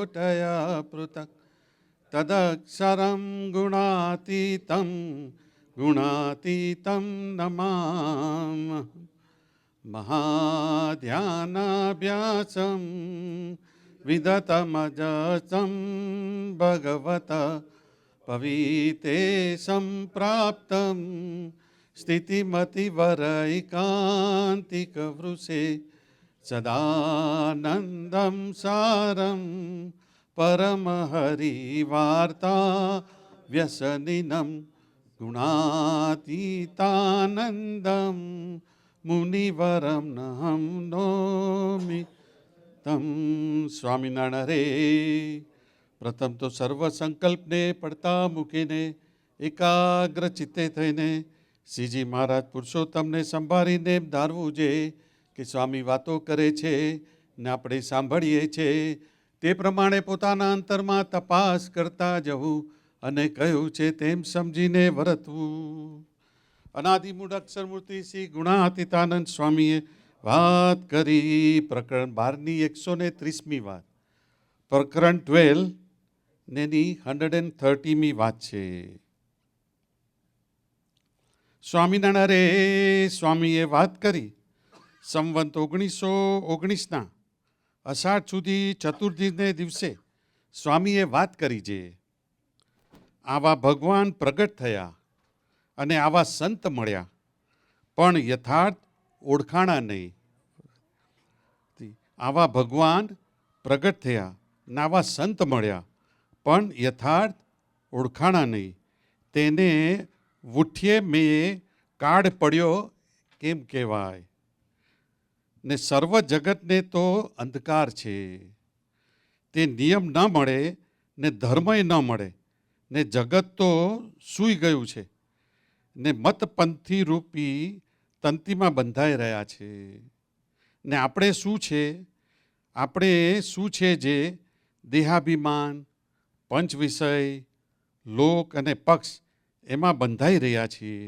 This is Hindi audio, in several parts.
कोटया पृथक् तदक्षरं गुणातीतं गुणातीतं नमामः महाध्यानाभ्यासं विदतमजसं भगवत पवितेशं प्राप्तं स्थितिमतिवरैकान्तिकवृषे सदानन्दं सारं परमहरिवार्ता व्यसनिनं गुणातीतानन्दं मुनिवरं नहं नौमि તમ સ્વામિનારાયણ રે. પ્રથમ તો સર્વ સંકલ્પને પડતા મૂકીને એકાગ્ર ચિત્તે થઈને શ્રીજી મહારાજ પુરુષોત્તમને સંભાળીને એમ ધારવું છે કે સ્વામી વાતો કરે છે ને આપણે સાંભળીએ છીએ તે પ્રમાણે પોતાના અંતરમાં તપાસ કરતા જવું અને કહ્યું છે તેમ સમજીને વર્તવું. અનાદિમૂળ અક્ષરમૂર્તિ શ્રી ગુણાતીતાનંદ સ્વામીએ વાત કરી પ્રકરણ 12ની 130મી વાત, પ્રકરણ 12 નેની 130મી વાત છે. સ્વામિનારાયણ રે સ્વામીએ વાત કરી સંવંત 1919ના અષાઢ સુધી ચતુર્દશીને દિવસે સ્વામીએ વાત કરી છે. આવા ભગવાન પ્રગટ થયા અને આવા સંત મળ્યા પણ યથાર્થ ઓળખાણા નહીં. આવા ભગવાન પ્રગટ થયા ને આવા સંત મળ્યા પણ યથાર્થ ઓળખાણા નહીં. તેને વૂઠીએ મેં કાળ પડ્યો કેમ કહેવાય ને સર્વ જગતને તો અંધકાર છે. તે નિયમ ન મળે ને ધર્મય ન મળે ને જગત તો સૂઈ ગયું છે ને મતપંથી રૂપી તંતીમાં બંધાઈ રહ્યા છે. ને આપણે શું છે જે દેહાભિમાન, પંચ વિષય, લોક અને પક્ષ એમાં બંધાઈ રહ્યા છીએ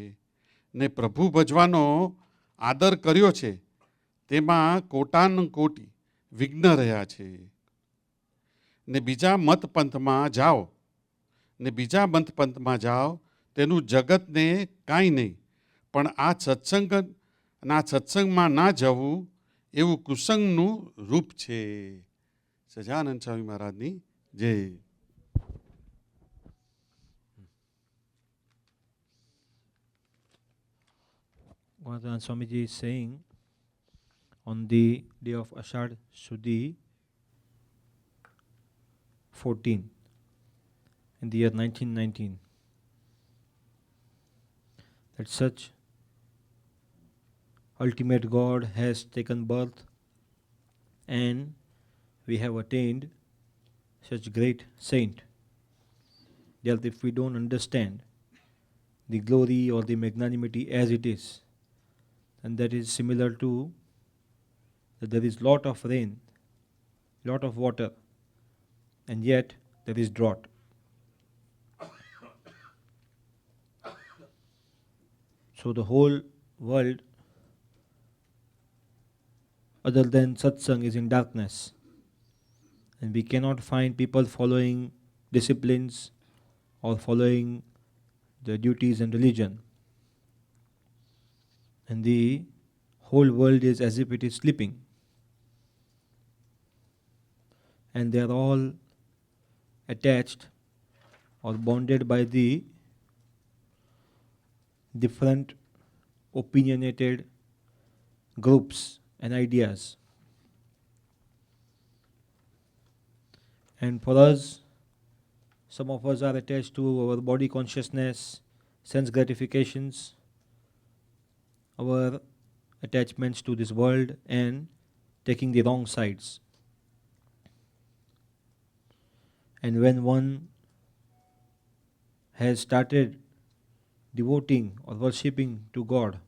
ને પ્રભુ ભજવાનો આદર કર્યો છે તેમાં કોટાનકોટી વિઘ્ન રહ્યા છે. ને બીજા મતપંથમાં જાઓ તેનું જગતને કાંઈ નહીં, પણ આ સત્સંગમાં ના જવું એવું કુસંગનું રૂપ છે. સજાનંદ સ્વામી મહારાજની જય. Gautam Swamiji is saying on the day of Ashad Shuddhi 14 in the year 1919 that such ultimate God has taken birth and we have attained such great saint that if we don't understand the glory or the magnanimity as it is, and that is similar to that there is lot of rain, lot of water, and yet there is drought. So the whole world other than satsang is in darkness, and we cannot find people following disciplines or following the duties and religion, and the whole world is as if it is sleeping, and they are all attached or bonded by the different opinionated groups and ideas. And for us, some of us are attached to our body consciousness, sense gratifications, our attachments to this world, and taking the wrong sides. And when one has started devoting or worshipping to God,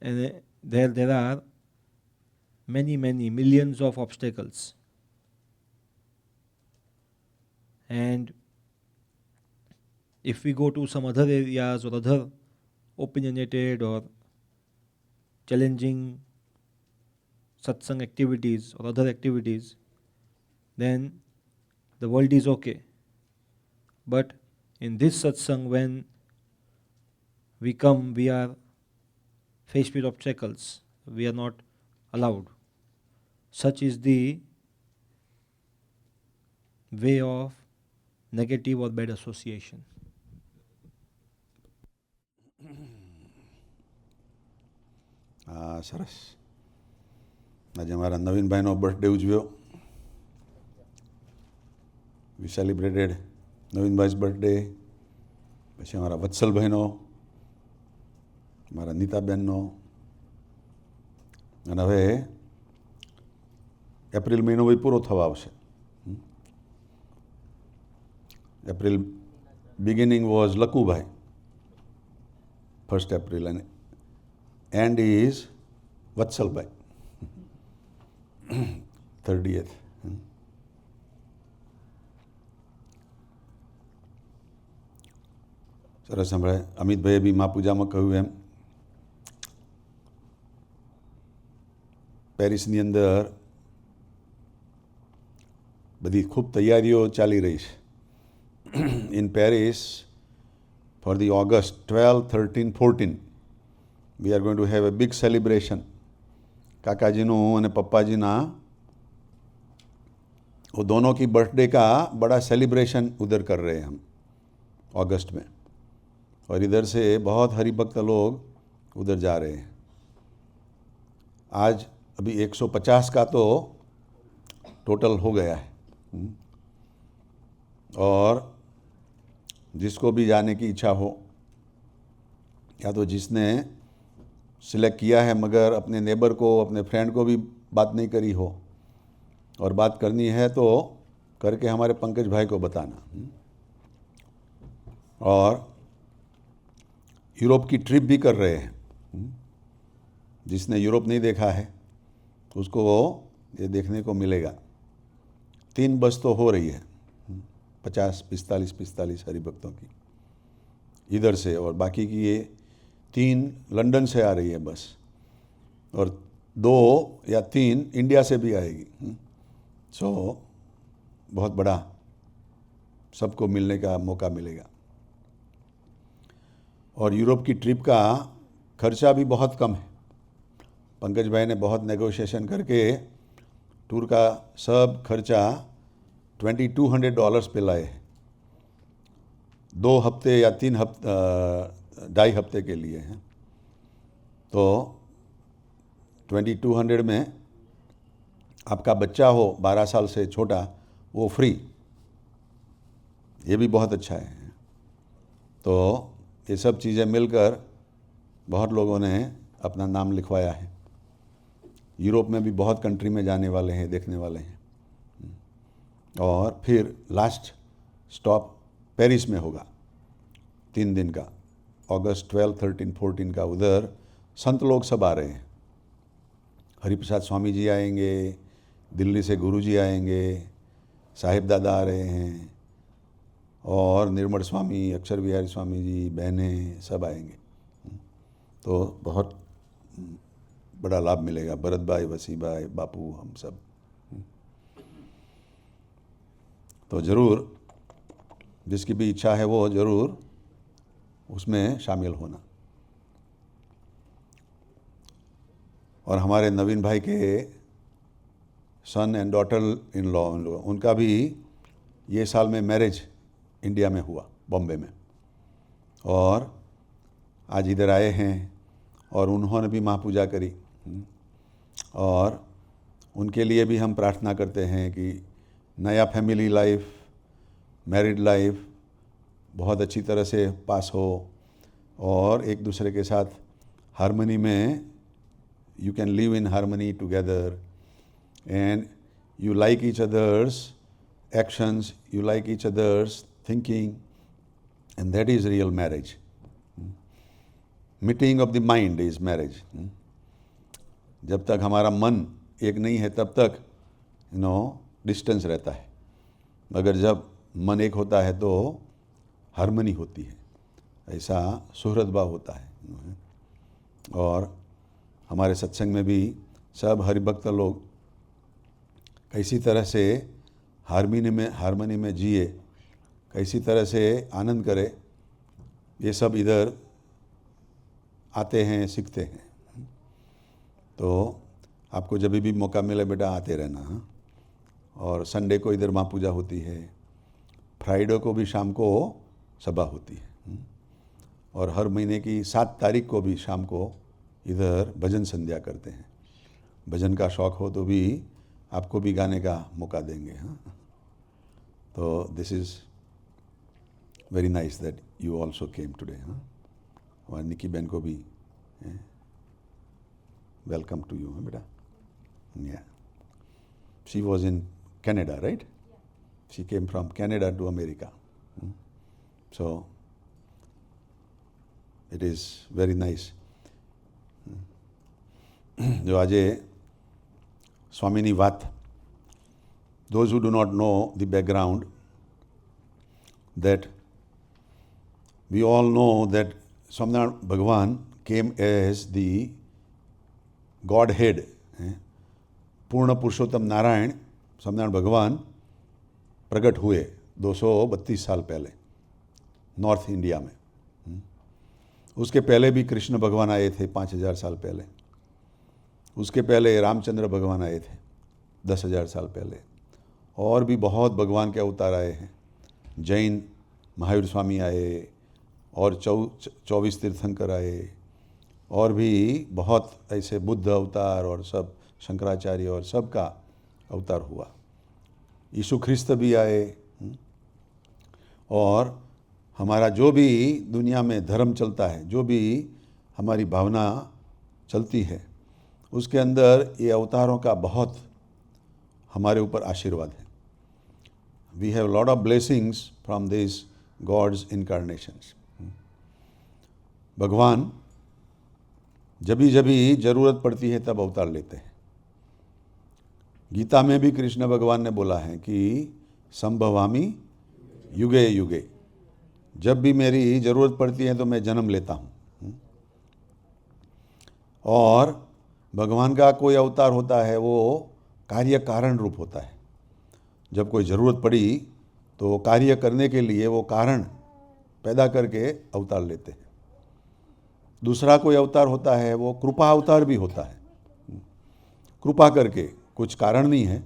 and there are many millions of obstacles, and if we go to some other areas or other opinionated or challenging satsang activities or other activities, then the world is okay. But in this satsang, when we come, we are faced with obstacles. We are not allowed. Such is the way of negative or bad association. સરસ. આજે અમારા નવીનભાઈનો બર્થડે ઉજવ્યો. We celebrated Navinbhai's birthday. પછી અમારા વત્સલભાઈનો, મારા નીતાબેનનો, અને હવે એપ્રિલ મહિનો બી પૂરો થવા આવશે. April beginning was Lakubhai, 1st April, and end is Vatsalbhai, 30th. સરસ સંભળાય. અમિતભાઈએ બી મા પૂજામાં કહ્યું એમ પેરિસની અંદર બધી ખૂબ તૈયારીઓ ચાલી રહી છે. In Paris for the August 12, 13, 14, we are going to have a big celebration. काकाजीनू और पप्पाजीना वो दोनों की बर्थडे का बड़ा सेलिब्रेशन उधर कर रहे हैं हम अगस्त में. और इधर से बहुत हरिभक्त लोग उधर जा रहे हैं. आज अभी 150 का तो टोटल हो गया है. और जिसको भी जाने की इच्छा हो, या तो जिसने सिलेक्ट किया है मगर अपने नेबर को, अपने फ्रेंड को भी बात नहीं करी हो, और बात करनी है तो करके हमारे पंकज भाई को बताना. और यूरोप की ट्रिप भी कर रहे हैं. जिसने यूरोप नहीं देखा है उसको ये देखने को मिलेगा. 3 बस तो हो रही है, 45 हरिभक्तों की इधर से, और बाकी की ये 3 लंदन से आ रही है बस, और 2 या 3 इंडिया से भी आएगी. सो बहुत बड़ा सबको मिलने का मौका मिलेगा. और यूरोप की ट्रिप का खर्चा भी बहुत कम है. पंकज भाई ने बहुत नेगोशिएशन करके टूर का सब खर्चा $2,200 पे लाए हैं. 2 हफ्ते या 3 हफ्ते, 2.5 हफ्ते के लिए हैं. तो 2200 में आपका बच्चा हो 12 साल से छोटा, वो फ्री. ये भी बहुत अच्छा है. तो ये सब चीज़ें मिलकर बहुत लोगों ने अपना नाम लिखवाया है. यूरोप में भी बहुत कंट्री में जाने वाले हैं, देखने वाले हैं. और फिर लास्ट स्टॉप पेरिस में होगा 3 दिन का, अगस्त 12, 13, 14 का. उधर संत लोग सब आ रहे हैं. हरिप्रसाद स्वामी जी आएंगे, दिल्ली से गुरु जी आएंगे, साहिब दादा आ रहे हैं, और निर्मल स्वामी, अक्षर बिहारी स्वामी जी, बहनें सब आएंगे. तो बहुत बड़ा लाभ मिलेगा. भरत भाई, वसी भाई, बापू, हम सब. तो ज़रूर जिसकी भी इच्छा है वो ज़रूर उसमें शामिल होना. और हमारे नवीन भाई के सन एंड डॉटर इन लॉ, उनका भी ये साल में मैरिज इंडिया में हुआ, बॉम्बे में. और आज इधर आए हैं और उन्होंने भी महापूजा करी. और उनके लिए भी हम प्रार्थना करते हैं कि नया फैमिली लाइफ, मैरिड लाइफ बहुत अच्छी तरह से पास हो, और एक दूसरे के साथ हारमनी में, you can live in harmony together, and you like each others actions, you like each others thinking, and that is real marriage. Meeting of the mind is marriage. जब तक हमारा मन एक नहीं है तब तक डिस्टेंस रहता है, मगर जब मन एक होता है तो हारमनी होती है. ऐसा सुहृद भाव होता है. और हमारे सत्संग में भी सब हरिभक्त लोग कैसी तरह से हारमोनी में जिए, कैसी तरह से आनंद करे, ये सब इधर आते हैं, सीखते हैं। तो आपको जब भी मौका मिले बेटा आते रहना। हाँ? और संडे को इधर माँ पूजा होती है, फ्राइडे को भी शाम को सभा होती है, और हर महीने की 7 तारीख को भी शाम को इधर भजन संध्या करते हैं। भजन का शौक़ हो तो भी आपको भी गाने का मौका देंगे। हाँ, तो this is very nice that you also came today. हाँ, और निकी बहन को भी वेलकम टू यू। बेटा, या she was in Canada, right? She came from Canada to America. So it is very nice. जो आज स्वामीनी वात, those who do not know the background, that we all know that Swaminarayan Bhagavan came as the Godhead. पूर्ण पुरुषोत्तम नारायण स्वामीनारायण भगवान प्रकट हुए 232 साल पहले नॉर्थ इंडिया में। उसके पहले भी कृष्ण भगवान आए थे 5000 साल पहले। उसके पहले रामचंद्र भगवान आए थे 10,000 साल पहले। और भी बहुत भगवान के अवतार आए हैं। जैन महावीर स्वामी आए, और 24 तीर्थंकर आए, और भी बहुत ऐसे बुद्ध अवतार और सब शंकराचार्य और सब का अवतार हुआ। यीशु ख्रिस्त भी आए। और हमारा जो भी दुनिया में धर्म चलता है, जो भी हमारी भावना चलती है, उसके अंदर ये अवतारों का बहुत हमारे ऊपर आशीर्वाद है। We have a lot of blessings from these God's incarnations. भगवान जब भी ज़रूरत पड़ती है तब अवतार लेते हैं। गीता में भी कृष्ण भगवान ने बोला है कि संभवामि युगे युगे, जब भी मेरी ज़रूरत पड़ती है तो मैं जन्म लेता हूँ। और भगवान का कोई अवतार होता है वो कार्य कारण रूप होता है। जब कोई ज़रूरत पड़ी तो कार्य करने के लिए वो कारण पैदा करके अवतार लेते हैं। दूसरा कोई अवतार होता है वो कृपा अवतार भी होता है। कृपा करके, कुछ कारण नहीं है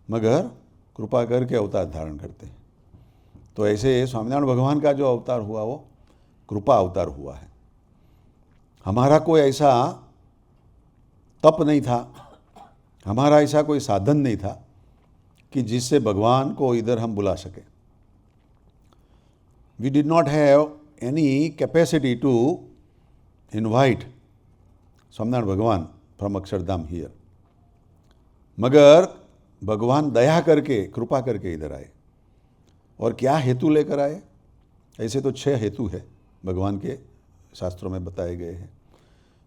मगर कृपा करके अवतार धारण करते हैं। तो ऐसे स्वामीनारायण भगवान का जो अवतार हुआ वो कृपा अवतार हुआ है। हमारा कोई ऐसा तप नहीं था, हमारा ऐसा कोई साधन नहीं था कि जिससे भगवान को इधर हम बुला सके। We did not have any capacity to invite Swaminarayan Bhagwan from Akshardham here, मगर भगवान दया करके, कृपा करके इधर आए। और क्या हेतु लेकर आए? ऐसे तो 6 हेतु है भगवान के शास्त्रों में बताए गए हैं,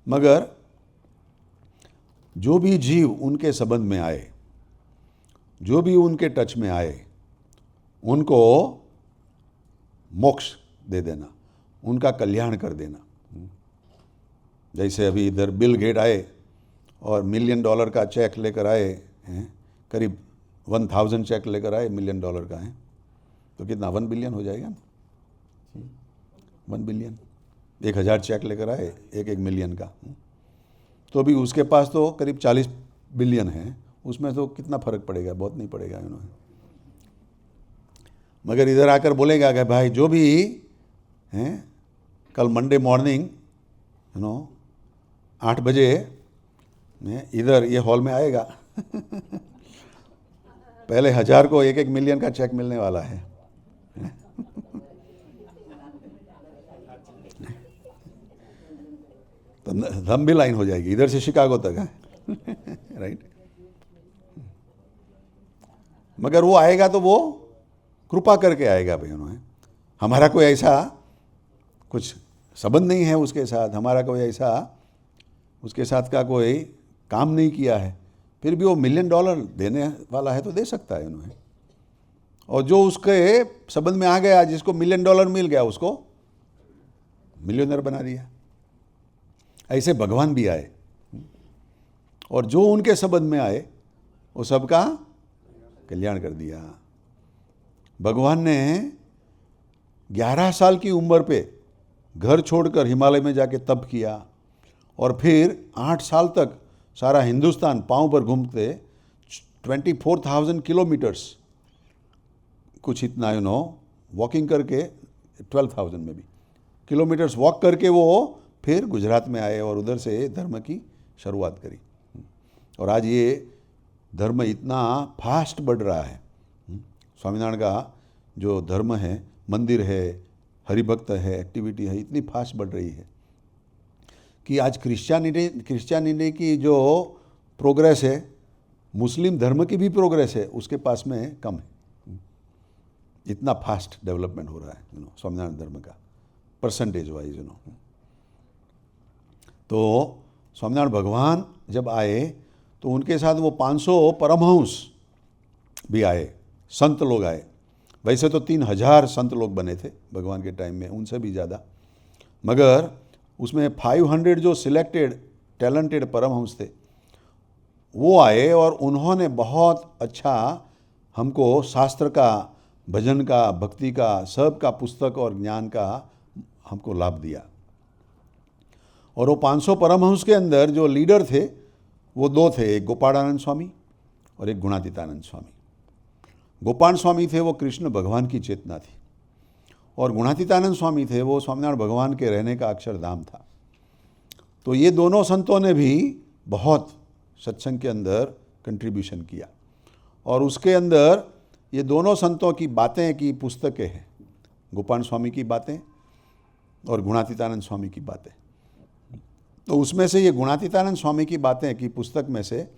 मगर जो भी जीव उनके संबंध में आए, जो भी उनके टच में आए, उनको मोक्ष दे देना, उनका कल्याण कर देना। जैसे अभी इधर बिल गेट आए और $1 मिलियन का चेक लेकर आए हैं, करीब 1000 चेक लेकर आए $1 मिलियन का है, तो कितना 1 बिलियन हो जाएगा ना। 1 बिलियन, 1000 चेक लेकर आए 1 मिलियन का, तो भी उसके पास तो करीब 40 बिलियन है। उसमें तो कितना फ़र्क पड़ेगा? बहुत नहीं पड़ेगा इन्होंने। मगर इधर आकर बोलेगा कि भाई जो भी हैं कल मंडे मॉर्निंग 8 बजे इधर ये हॉल में आएगा पहले 1000 को 1 मिलियन का चेक मिलने वाला है। तो लंबी लाइन हो जाएगी इधर से शिकागो तक है राइट। मगर वो आएगा तो वो कृपा करके आएगा भाई। उन्होंने, हमारा कोई ऐसा कुछ संबंध नहीं है उसके साथ, हमारा कोई ऐसा उसके साथ का कोई काम नहीं किया है, फिर भी वो $1 मिलियन देने वाला है तो दे सकता है उन्होंने। और जो उसके संबंध में आ गया, जिसको $1 मिलियन मिल गया, उसको मिलियनर बना दिया। ऐसे भगवान भी आए और जो उनके संबंध में आए वो सबका कल्याण कर दिया। भगवान ने 11 साल की उम्र पे घर छोड़कर हिमालय में जाके तप किया और फिर 8 साल तक सारा हिंदुस्तान पांव पर घूमते 24,000 किलोमीटर्स, कुछ इतना वॉकिंग करके 12,000 में भी किलोमीटर्स वॉक करके वो फिर गुजरात में आए और उधर से धर्म की शुरुआत करी। और आज ये धर्म इतना फास्ट बढ़ रहा है। स्वामीनारायण का जो धर्म है, मंदिर है, हरिभक्त है, एक्टिविटी है, इतनी फास्ट बढ़ रही है कि आज क्रिश्चियनिटी की जो प्रोग्रेस है, मुस्लिम धर्म की भी प्रोग्रेस है, उसके पास में कम है। इतना फास्ट डेवलपमेंट हो रहा है स्वामीनारायण धर्म का परसेंटेज वाइज तो स्वामीनारायण भगवान जब आए तो उनके साथ वो 500 परमहंस भी आए, संत लोग आए। वैसे तो 3,000 संत लोग बने थे भगवान के टाइम में, उनसे भी ज़्यादा, मगर उसमें 500 जो सिलेक्टेड टैलेंटेड परमहंस थे वो आए और उन्होंने बहुत अच्छा हमको शास्त्र का, भजन का, भक्ति का, सब का पुस्तक और ज्ञान का हमको लाभ दिया। और वो 500 परमहंस के अंदर जो लीडर थे वो 2 थे, एक गोपालानंद स्वामी और एक गुणातीतानंद स्वामी। गोपाल स्वामी थे वो कृष्ण भगवान की चेतना थी और गुणातीतानंद स्वामी थे वो स्वामीनारायण भगवान के रहने का अक्षरधाम था। तो ये दोनों संतों ने भी बहुत सत्संग के अंदर कंट्रीब्यूशन किया और उसके अंदर ये दोनों संतों की बातें की पुस्तकें हैं, गोपाल स्वामी की बातें और गुणातीतानंद स्वामी की बातें। तो उसमें से ये गुणातीतानंद स्वामी की बातें की पुस्तक में से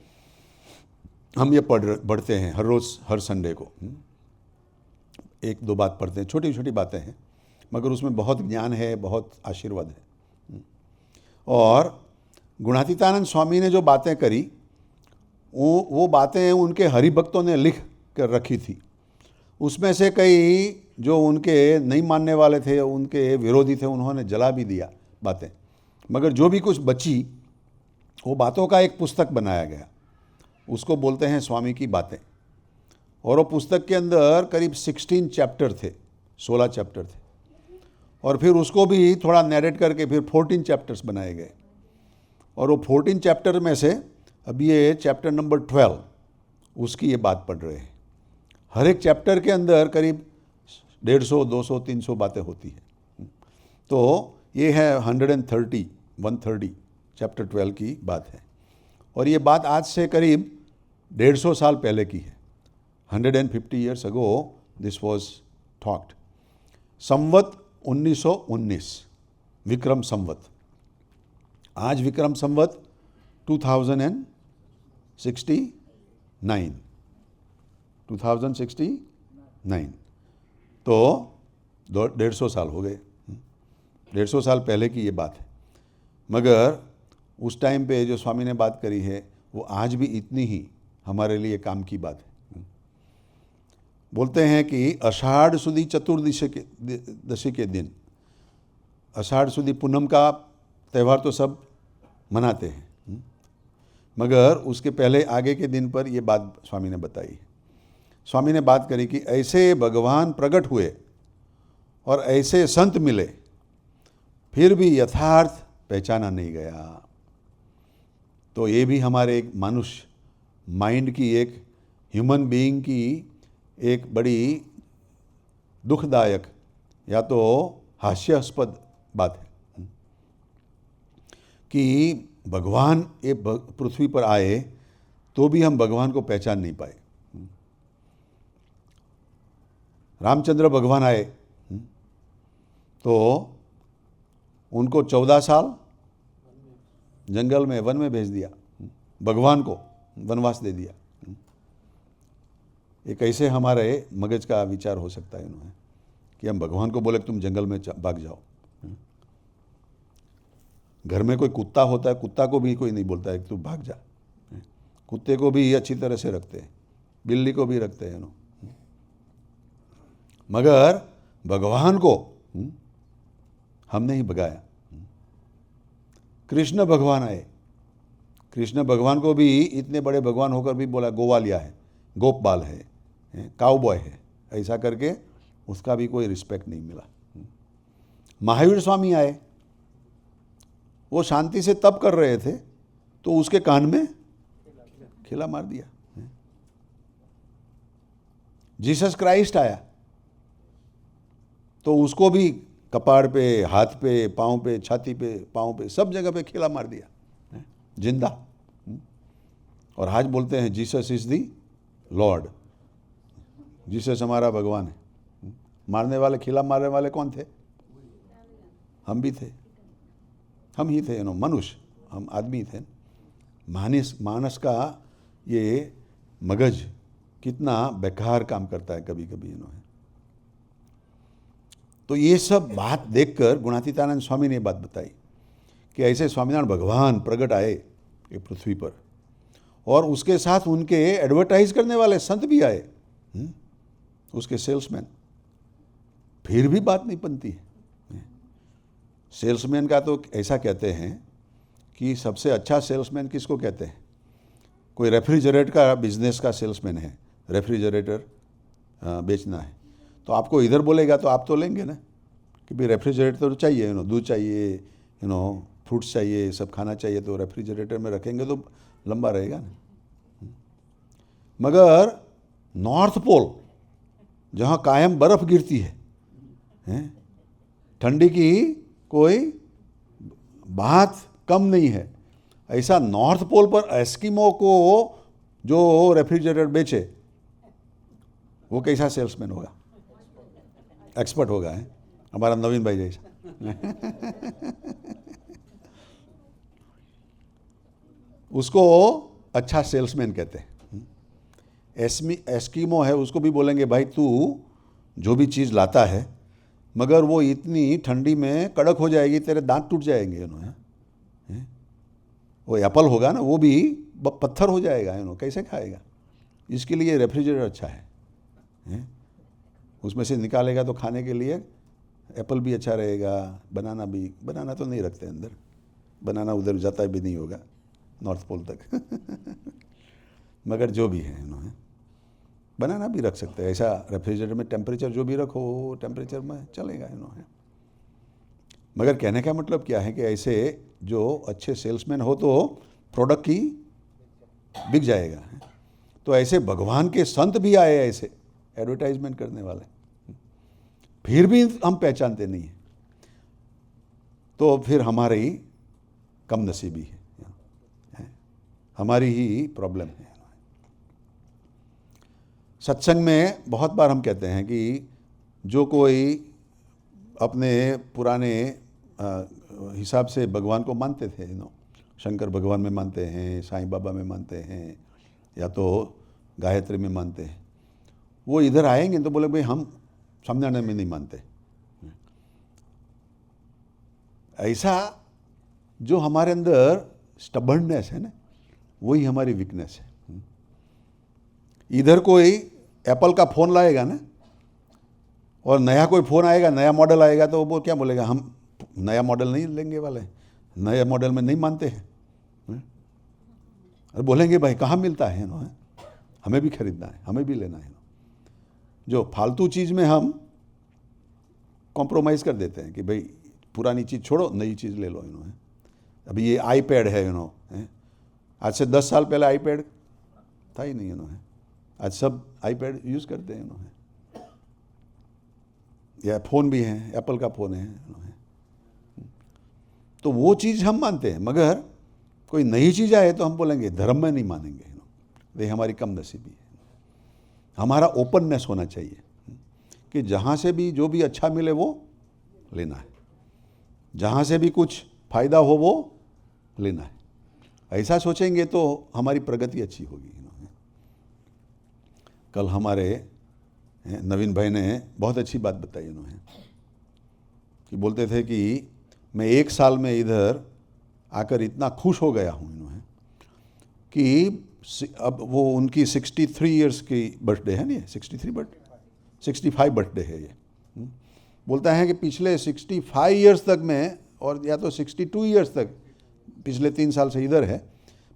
हम ये पढ़ते हैं हर रोज़, हर संडे को 1-2 बात पढ़ते हैं, छोटी छोटी बातें हैं मगर उसमें बहुत ज्ञान है, बहुत आशीर्वाद है। और गुणातीतानंद स्वामी ने जो बातें करी वो बातें उनके हरिभक्तों ने लिख कर रखी थी। उसमें से कई जो उनके नहीं मानने वाले थे, उनके विरोधी थे, उन्होंने जला भी दिया बातें, मगर जो भी कुछ बची वो बातों का एक पुस्तक बनाया गया, उसको बोलते हैं स्वामी की बातें। और वो पुस्तक के अंदर करीब 16 चैप्टर थे, 16 चैप्टर थे और फिर उसको भी थोड़ा नैरेट करके फिर 14 चैप्टर्स बनाए गए। और वो 14 चैप्टर में से अभी ये चैप्टर नंबर 12 उसकी ये बात पढ़ रहे हैं। हर एक चैप्टर के अंदर करीब 150, 200, 300 बातें होती हैं। तो ये है 130 चैप्टर 12 की बात है और ये बात आज से करीब 150 साल पहले की है। 150 years ago this was talked। संवत 1919 विक्रम संवत, आज विक्रम संवत 2069 तो 150 साल हो गए। 150 साल पहले की ये बात है, मगर उस टाइम पे जो स्वामी ने बात करी है वो आज भी इतनी ही हमारे लिए काम की बात है। बोलते हैं कि आषाढ़ सुदी चतुर्दशी के दिन, आषाढ़ सुदी पूनम का त्यौहार तो सब मनाते हैं, मगर उसके पहले आगे के दिन पर ये बात स्वामी ने बताई। स्वामी ने बात करी कि ऐसे भगवान प्रकट हुए और ऐसे संत मिले, फिर भी यथार्थ पहचाना नहीं गया। तो ये भी हमारे एक मनुष्य माइंड की, एक ह्यूमन बीइंग की एक बड़ी दुखदायक या तो हास्यास्पद बात है कि भगवान ये पृथ्वी पर आए तो भी हम भगवान को पहचान नहीं पाए। रामचंद्र भगवान आए तो उनको 14 साल जंगल में, वन में भेज दिया, भगवान को वनवास दे दिया। ये कैसे हमारे मगज का विचार हो सकता है इन्होंने कि हम भगवान को बोले तुम जंगल में भाग जाओ। घर में कोई कुत्ता होता है, कुत्ता को भी कोई नहीं बोलता है कि तू भाग जा। कुत्ते को भी अच्छी तरह से रखते हैं, बिल्ली को भी रखते हैं मगर भगवान को हमने ही भगाया। कृष्ण भगवान आए, कृष्ण भगवान को भी इतने बड़े भगवान होकर भी बोला गोवालिया है, गोपबाल है, काउबॉय है, ऐसा करके उसका भी कोई रिस्पेक्ट नहीं मिला। महावीर स्वामी आए, वो शांति से तप कर रहे थे तो उसके कान में खिला मार दिया। जीसस क्राइस्ट आया तो उसको भी कपाड़ पे, हाथ पे, पाँव पे, छाती पे, पाँव पे, सब जगह पे खिला मार दिया, जिंदा। और आज बोलते हैं Jesus is the Lord, Jesus हमारा भगवान है। मारने वाले, खिला मारने वाले कौन थे? हम भी थे, हम ही थे, मनुष्य, हम आदमी थे। मानस का ये मगज कितना बेकार काम करता है कभी कभी। तो ये सब बात देखकर गुणातीतानंद स्वामी ने बात बताई कि ऐसे स्वामीनारायण भगवान प्रकट आए ये पृथ्वी पर, और उसके साथ उनके एडवर्टाइज करने वाले संत भी आए, उसके सेल्समैन। फिर भी बात नहीं बनती है। सेल्समैन का तो ऐसा कहते हैं कि सबसे अच्छा सेल्समैन किसको कहते हैं? कोई रेफ्रिजरेटर का बिजनेस का सेल्समैन है, रेफ्रिजरेटर बेचना है, तो आपको इधर बोलेगा तो आप तो लेंगे ना कि भाई रेफ्रिजरेटर तो चाहिए, दूध चाहिए, फ्रूट्स चाहिए, सब खाना चाहिए, तो रेफ्रिजरेटर में रखेंगे तो लंबा रहेगा ना। मगर नॉर्थ पोल जहाँ कायम बर्फ़ गिरती है, ठंडी की कोई बात कम नहीं है, ऐसा नॉर्थ पोल पर एस्किमो को जो रेफ्रिजरेटर बेचे वो कैसा सेल्समैन होगा? एक्सपर्ट होगा, है हमारा नवीन भाई जैसा। उसको अच्छा सेल्समैन कहते हैं। एस्किमो है, उसको भी बोलेंगे भाई तू जो भी चीज़ लाता है, मगर वो इतनी ठंडी में कड़क हो जाएगी, तेरे दांत टूट जाएंगे। वो एप्पल होगा ना, वो भी पत्थर हो जाएगा, कैसे खाएगा? इसके लिए रेफ्रिजरेटर अच्छा है। उसमें से निकालेगा तो खाने के लिए एप्पल भी अच्छा रहेगा, बनाना तो नहीं रखते अंदर, बनाना उधर जाता भी नहीं होगा नॉर्थ पोल तक। मगर जो भी है, बनाना भी रख सकते हैं। ऐसा रेफ्रिजरेटर में टेम्परेचर जो भी रखो टेम्परेचर में चलेगा। मगर कहने का मतलब क्या है कि ऐसे जो अच्छे सेल्समैन हो तो प्रोडक्ट की बिक जाएगा। तो ऐसे भगवान के संत भी आए ऐसे एडवर्टाइजमेंट करने वाले, फिर भी हम पहचानते नहीं हैं, तो फिर हमारी कम नसीबी है, हमारी ही प्रॉब्लम है। सत्संग में बहुत बार हम कहते हैं कि जो कोई अपने पुराने हिसाब से भगवान को मानते थे, शंकर भगवान में मानते हैं, साईं बाबा में मानते हैं, या तो गायत्री में मानते हैं, वो इधर आएंगे तो बोले भाई हम समझाने में नहीं मानते। ऐसा जो हमारे अंदर स्टबर्ननेस है ना, वही हमारी वीकनेस है। इधर कोई एप्पल का फ़ोन लाएगा ना, और नया कोई फ़ोन आएगा, नया मॉडल आएगा, तो वो क्या बोलेगा? हम नया मॉडल नहीं लेंगे वाले, नया मॉडल में नहीं मानते हैं। और बोलेंगे भाई कहाँ मिलता है, हमें भी खरीदना है, हमें भी लेना है। जो फालतू चीज़ में हम कॉम्प्रोमाइज़ कर देते हैं कि भाई पुरानी चीज़ छोड़ो, नई चीज़ ले लो। अभी ये आईपैड है, आज से 10 साल पहले आईपैड था ही नहीं। आज सब आईपैड यूज़ करते हैं। या फ़ोन भी है, एप्पल का फ़ोन है। तो वो चीज़ हम मानते हैं, मगर कोई नई चीज़ आए तो हम बोलेंगे धर्म में नहीं मानेंगे। ये हमारी कम नसीबी है। हमारा ओपननेस होना चाहिए कि जहाँ से भी जो भी अच्छा मिले वो लेना है, जहाँ से भी कुछ फ़ायदा हो वो लेना है। ऐसा सोचेंगे तो हमारी प्रगति अच्छी होगी। कल हमारे नवीन भाई ने बहुत अच्छी बात बताई कि बोलते थे कि मैं 1 साल में इधर आकर इतना खुश हो गया हूँ कि अब वो उनकी 63 इयर्स की बर्थडे है नहीं, 65 बर्थडे है ये। बोलता है कि पिछले 65 इयर्स तक में, और या तो 62 इयर्स तक, पिछले 3 साल से इधर है,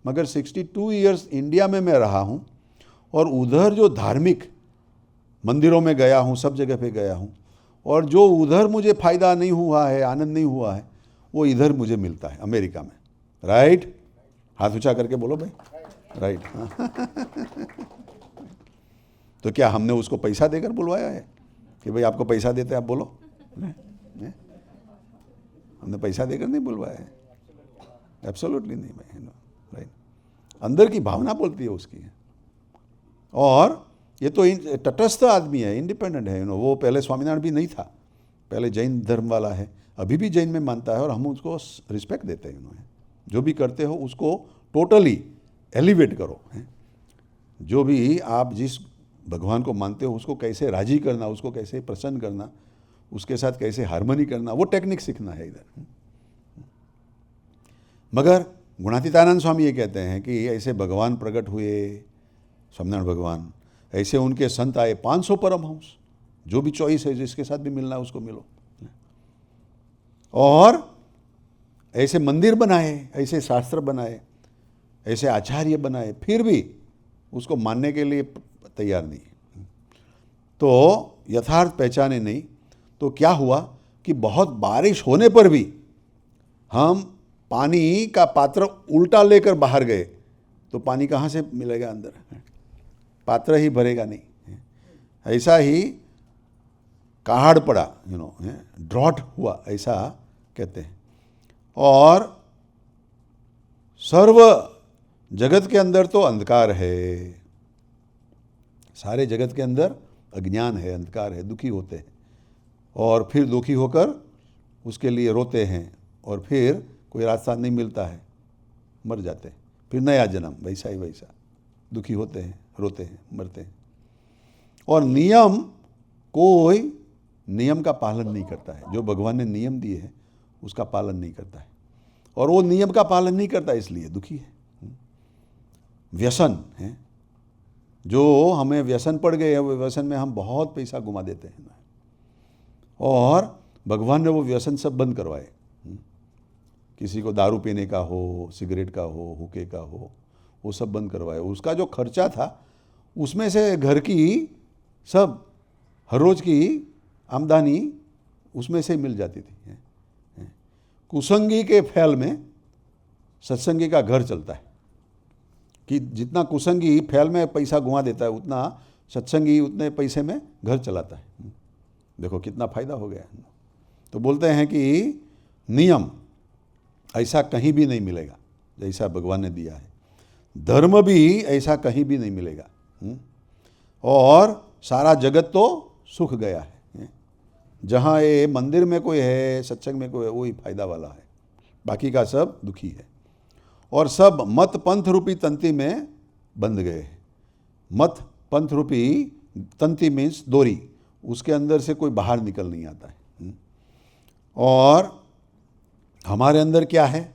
मगर 62 इयर्स इंडिया में मैं रहा हूँ, और उधर जो धार्मिक मंदिरों में गया हूँ, सब जगह पे गया हूँ, और जो उधर मुझे फ़ायदा नहीं हुआ है, आनंद नहीं हुआ है, वो इधर मुझे मिलता है अमेरिका में। राइट? हाथ ऊंचा करके बोलो भाई, राइट। तो क्या हमने उसको पैसा देकर बुलवाया है कि भाई आपको पैसा देते हैं आप बोलो? हमने पैसा देकर नहीं बुलवाया है, एब्सोल्युटली नहीं भाई, राइट। अंदर की भावना बोलती है उसकी। और ये तो तटस्थ आदमी है, इंडिपेंडेंट है, वो पहले स्वामीनारायण भी नहीं था, पहले जैन धर्म वाला है, अभी भी जैन में मानता है, और हम उसको रिस्पेक्ट देते हैं। उन्होंने जो भी करते हो उसको टोटली एलिवेट करो, है? जो भी आप जिस भगवान को मानते हो उसको कैसे राजी करना, उसको कैसे प्रसन्न करना, उसके साथ कैसे हार्मनी करना, वो टेक्निक सीखना है इधर। मगर गुणातीतानंद स्वामी ये कहते हैं कि ऐसे भगवान प्रकट हुए, स्वामीनारायण भगवान, ऐसे उनके संत आए 500 परमहंस, जो भी चॉइस है, जिसके साथ भी मिलना है उसको मिलो, और ऐसे मंदिर बनाए, ऐसे शास्त्र बनाए, ऐसे आचार्य बनाए, फिर भी उसको मानने के लिए तैयार नहीं। तो यथार्थ पहचाने नहीं, तो क्या हुआ कि बहुत बारिश होने पर भी हम पानी का पात्र उल्टा लेकर बाहर गए, तो पानी कहाँ से मिलेगा अंदर? पात्र ही भरेगा नहीं। ऐसा ही काहड़ पड़ा, ड्रॉट हुआ, ऐसा कहते हैं। और सर्व जगत के अंदर तो अंधकार है, सारे जगत के अंदर अज्ञान है, अंधकार है, दुखी होते हैं, और फिर दुखी होकर उसके लिए रोते हैं, और फिर कोई रास्ता नहीं मिलता है, मर जाते हैं, फिर नया जन्म, वैसा ही वैसा दुखी होते हैं, रोते हैं, मरते हैं। और नियम, कोई नियम का पालन नहीं करता है, जो भगवान ने नियम दिए हैं उसका पालन नहीं करता है, और वो नियम का पालन नहीं करता इसलिए दुखी है। व्यसन है, जो हमें व्यसन पड़ गए हैं, वो व्यसन में हम बहुत पैसा घुमा देते हैं, और भगवान ने वो व्यसन सब बंद करवाए। किसी को दारू पीने का हो, सिगरेट का हो, हुक्के का हो, वो सब बंद करवाए। उसका जो खर्चा था उसमें से घर की सब हर रोज़ की आमदनी उसमें से मिल जाती थी। कुसंगी के फैल में सत्संगी का घर चलता है, कि जितना कुसंगी फैल में पैसा घुमा देता है, उतना सत्संगी उतने पैसे में घर चलाता है। देखो कितना फ़ायदा हो गया। तो बोलते हैं कि नियम ऐसा कहीं भी नहीं मिलेगा जैसा भगवान ने दिया है, धर्म भी ऐसा कहीं भी नहीं मिलेगा, और सारा जगत तो सुख गया है। जहाँ ये मंदिर में कोई है, सत्संग में कोई है, वही फायदा वाला है, बाकी का सब दुखी है, और सब मत पंथ रूपी तंती में बंध गए हैं। मत पंथ रूपी तंती मीन्स डोरी, उसके अंदर से कोई बाहर निकल नहीं आता है। और हमारे अंदर क्या है?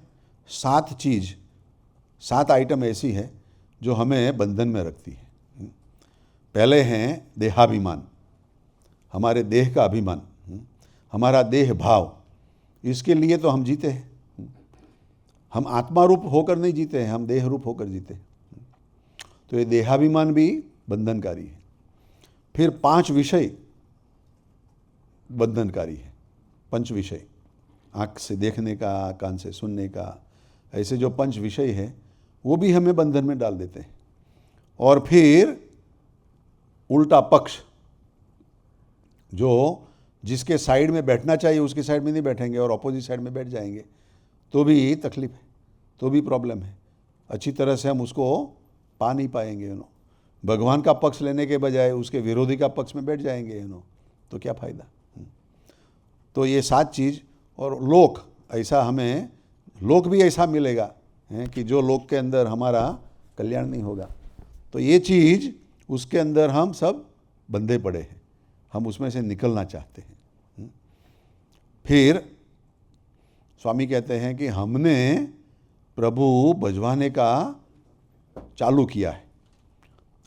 7 आइटम ऐसी है जो हमें बंधन में रखती है। पहले हैं देहाभिमान, हमारे देह का अभिमान, हमारा देह भाव, इसके लिए तो हम जीते हैं। हम आत्मा रूप होकर नहीं जीते हैं, हम देह रूप होकर जीते हैं। तो ये देहाभिमान भी बंधनकारी है। फिर 5 विषय बंधनकारी है। 5 विषय, आँख से देखने का, कान से सुनने का, ऐसे जो 5 विषय है वो भी हमें बंधन में डाल देते हैं। और फिर उल्टा पक्ष, जो जिसके साइड में बैठना चाहिए उसके साइड में नहीं बैठेंगे और अपोजिट साइड में बैठ जाएंगे, तो भी तकलीफ है, तो भी प्रॉब्लम है। अच्छी तरह से हम उसको पा नहीं पाएंगे। भगवान का पक्ष लेने के बजाय उसके विरोधी का पक्ष में बैठ जाएंगे, तो क्या फ़ायदा। तो ये 7 चीज़। और लोक, ऐसा हमें लोक भी ऐसा मिलेगा है कि जो लोक के अंदर हमारा कल्याण नहीं होगा। तो ये चीज़ उसके अंदर हम सब बंधे पड़े हैं, हम उसमें से निकलना चाहते हैं। फिर स्वामी कहते हैं कि हमने प्रभु भजवाने का चालू किया है।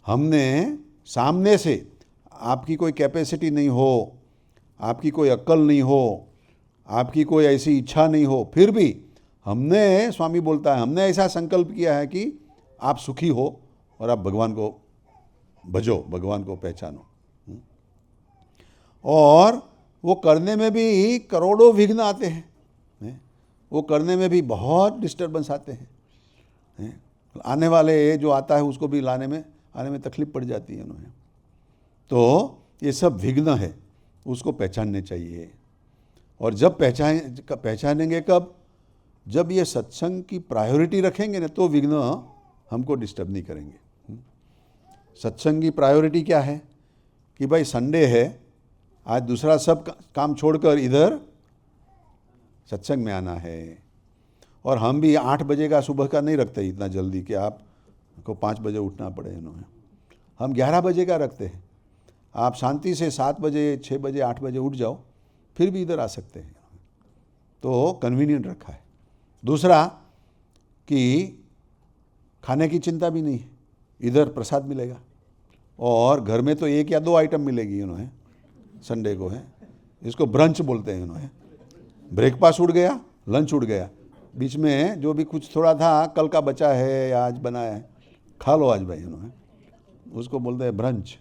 हमने सामने से, आपकी कोई कैपेसिटी नहीं हो, आपकी कोई अक्ल नहीं हो, आपकी कोई ऐसी इच्छा नहीं हो, फिर भी हमने, स्वामी बोलता है, हमने ऐसा संकल्प किया है कि आप सुखी हो और आप भगवान को भजो, भगवान को पहचानो। और वो करने में भी करोड़ों विघ्न आते हैं, वो करने में भी बहुत डिस्टर्बेंस आते हैं। आने वाले जो आता है उसको भी आने में तकलीफ पड़ जाती है उन्हें। तो ये सब विघ्न है, उसको पहचानने चाहिए। और जब पहचानेंगे कब? जब ये सत्संग की प्रायोरिटी रखेंगे ना, तो विघ्न हमको डिस्टर्ब नहीं करेंगे। सत्संग की प्रायोरिटी क्या है कि भाई संडे है, आज दूसरा सब काम छोड़कर इधर सत्संग में आना है। और हम भी 8 बजे का सुबह का नहीं रखते इतना जल्दी कि आपको 5 बजे उठना पड़े इन्होंने। हम 11 बजे का रखते हैं। आप शांति से 7 बजे, 6 बजे, 8 बजे उठ जाओ, फिर भी इधर आ सकते हैं। तो कन्वीनियंट रखा है। दूसरा कि खाने की चिंता भी नहीं है, इधर प्रसाद मिलेगा। और घर में तो 1 या 2 आइटम मिलेगी इन्होंने संडे को है। इसको ब्रंच बोलते हैं इन्होंने। ब्रेकफास्ट उठ गया, लंच उठ गया, बीच में जो भी कुछ थोड़ा था कल का बचा है या आज बनाया है, खा लो आज भाई इन्होंने, उसको बोलते हैं ब्रंच।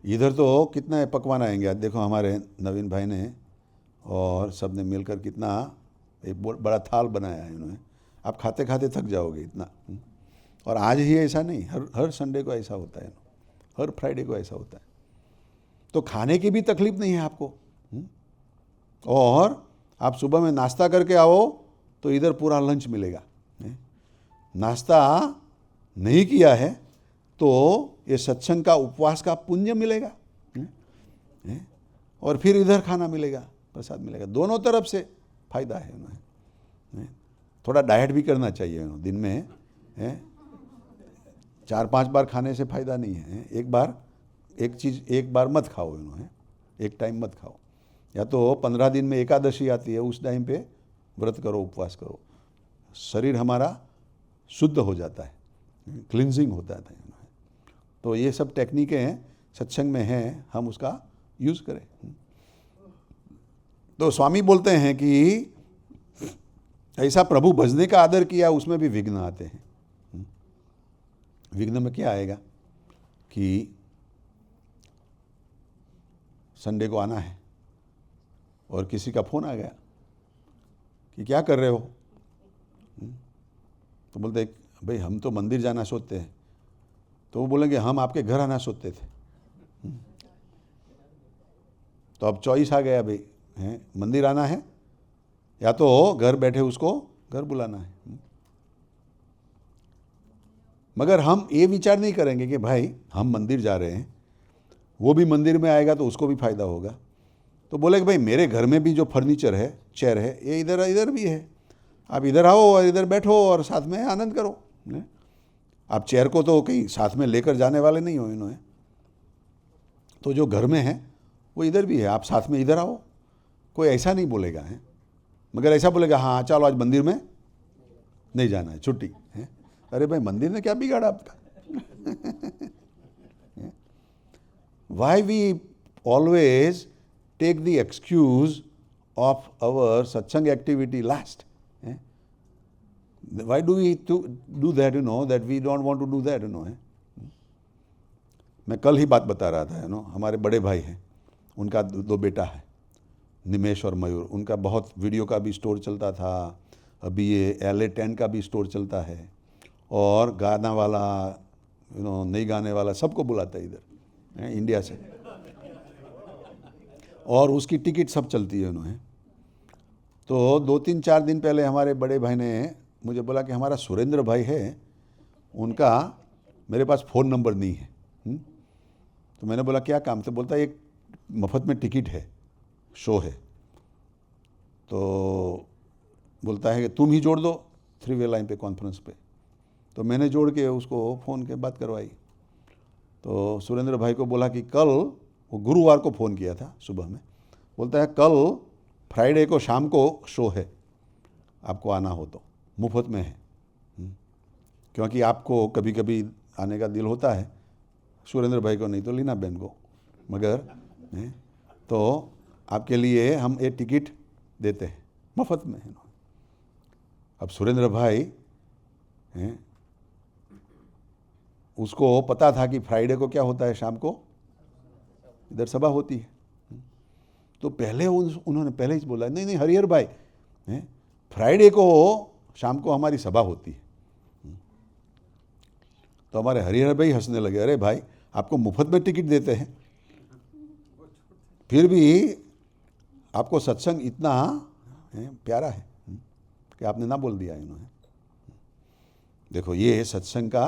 इधर तो कितने पकवान आएंगे। आज देखो हमारे नवीन भाई ने और सब ने मिलकर कितना एक बड़ा थाल बनाया है इन्होंने। आप खाते खाते थक जाओगे इतना। और आज ही ऐसा नहीं, हर संडे को ऐसा होता है, हर फ्राइडे को ऐसा होता है। तो खाने की भी तकलीफ नहीं है आपको। और आप सुबह में नाश्ता करके आओ तो इधर पूरा लंच मिलेगा। नाश्ता नहीं किया है तो ये सत्संग का, उपवास का पुण्य मिलेगा। और फिर इधर खाना मिलेगा, प्रसाद मिलेगा। दोनों तरफ से फायदा है उन्हें। थोड़ा डाइट भी करना चाहिए उन्हें। दिन में 4-5 बार खाने से फायदा नहीं है। एक बार मत खाओ इन्होंने, एक टाइम मत खाओ। या तो 15 दिन में एकादशी आती है, उस टाइम पे व्रत करो, उपवास करो। शरीर हमारा शुद्ध हो जाता है, क्लिनजिंग होता है। तो ये सब टेक्निकें सत्संग में हैं, हम उसका यूज़ करें। तो स्वामी बोलते हैं कि ऐसा प्रभु भजने का आदर किया, उसमें भी विघ्न आते हैं। विघ्न में क्या आएगा कि संडे को आना है और किसी का फ़ोन आ गया कि क्या कर रहे हो, तो बोलते भाई हम तो मंदिर जाना सोचते हैं। तो वो बोलेंगे हम आपके घर आना सोचते थे। तो अब चॉइस आ गया भाई, मंदिर आना है या तो घर बैठे उसको घर बुलाना है। मगर हम ये विचार नहीं करेंगे कि भाई हम मंदिर जा रहे हैं, वो भी मंदिर में आएगा तो उसको भी फायदा होगा। तो बोले कि भाई मेरे घर में भी जो फर्नीचर है, चेयर है, ये इधर भी है, आप इधर आओ और इधर बैठो और साथ में आनंद करो। आप चेयर को तो कहीं साथ में लेकर जाने वाले नहीं हो इन्होंने। तो जो घर में है वो इधर भी है, आप साथ में इधर आओ। कोई ऐसा नहीं बोलेगा है, मगर ऐसा बोलेगा हाँ चलो आज मंदिर में नहीं जाना है, छुट्टी है। अरे भाई मंदिर ने क्या बिगाड़ा आपका? Why we always take the excuse of our satsang activity last. Why do we do that, that we don't want to do that, मैं कल ही बात बता रहा था, हमारे बड़े भाई हैं, उनका 2 बेटा है, निमेश और मयूर। उनका बहुत वीडियो का भी स्टोर चलता था, अभी ये LA10 का भी स्टोर चलता है, और गाना वाला, नहीं गाने वाला सबको बुलाता है इधर इंडिया से, और उसकी टिकट सब चलती है उन्होंने। तो 2-3-4 दिन पहले हमारे बड़े भाई ने मुझे बोला कि हमारा सुरेंद्र भाई है, उनका मेरे पास फ़ोन नंबर नहीं है। तो मैंने बोला क्या काम? तो बोलता है एक मुफ्त में टिकट है, शो है, तो बोलता है कि तुम ही जोड़ दो 3-वे लाइन पे, कॉन्फ्रेंस पे। तो मैंने जोड़ के उसको फ़ोन के बात करवाई। तो सुरेंद्र भाई को बोला कि कल, वो गुरुवार को फ़ोन किया था सुबह में, बोलता है कल फ्राइडे को शाम को शो है, आपको आना हो तो, मुफ्त में है। क्योंकि आपको कभी कभी आने का दिल होता है, सुरेंद्र भाई को नहीं तो लीना बहन को, मगर तो आपके लिए हम ये टिकट देते हैं मुफ्त में। अब सुरेंद्र भाई उसको पता था कि फ्राइडे को क्या होता है, शाम को इधर सभा होती है। तो पहले उन्होंने पहले ही बोला, नहीं नहीं हरिहर भाई, फ्राइडे को शाम को हमारी सभा होती है। तो हमारे हरिहर भाई हंसने लगे, अरे भाई आपको मुफ्त में टिकट देते हैं, फिर भी आपको सत्संग इतना प्यारा है कि आपने ना बोल दिया इन्होंने। देखो ये सत्संग का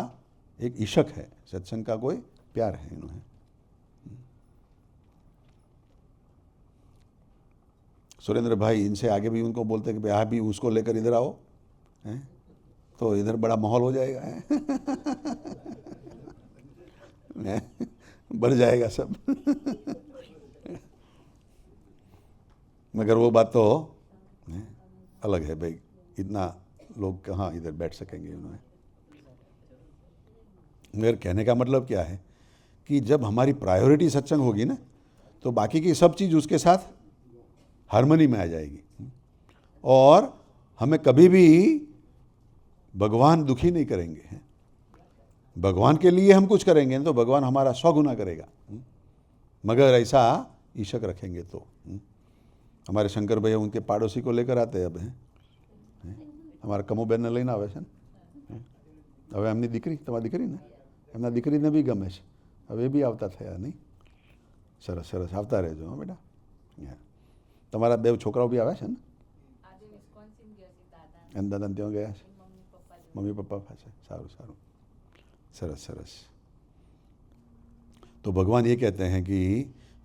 एक इशक है, सत्संग का कोई प्यार है इन्होंने। सुरेंद्र भाई इनसे आगे भी उनको बोलते कि भाई आप भी उसको लेकर इधर आओ, तो इधर बड़ा माहौल हो जाएगा, बढ़ जाएगा सब। मगर वो बात तो अलग है भाई, इतना लोग कहाँ इधर बैठ सकेंगे उन्होंने। मेरे कहने का मतलब क्या है कि जब हमारी प्रायोरिटी सत्संग होगी ना, तो बाकी की सब चीज़ उसके साथ हार्मनी में आ जाएगी, और हमें कभी भी भगवान दुखी नहीं करेंगे। भगवान के लिए हम कुछ करेंगे तो भगवान हमारा 100 गुना करेगा, मगर ऐसा इशक रखेंगे तो। हमारे शंकर भैया उनके पाड़ोसी को लेकर आते हैं, अब हैं हमारा कमोबेन ने लઈને આવે છે ને, હવે એમની દીકરી, તમારી દીકરી ને, એમના દીકરીને બી ગમે છે, હવે એ બી આવતા થયા નહીં? સરસ સરસ, આવતા રહેજો હા બેટા। તમારા બે છોકરાઓ બી આવ્યા છે ને? એમ દાદા ત્યાં ગયા છે, મમ્મી પપ્પા પાસે? સારું સારું, સરસ સરસ। तो भगवान ये कहते हैं कि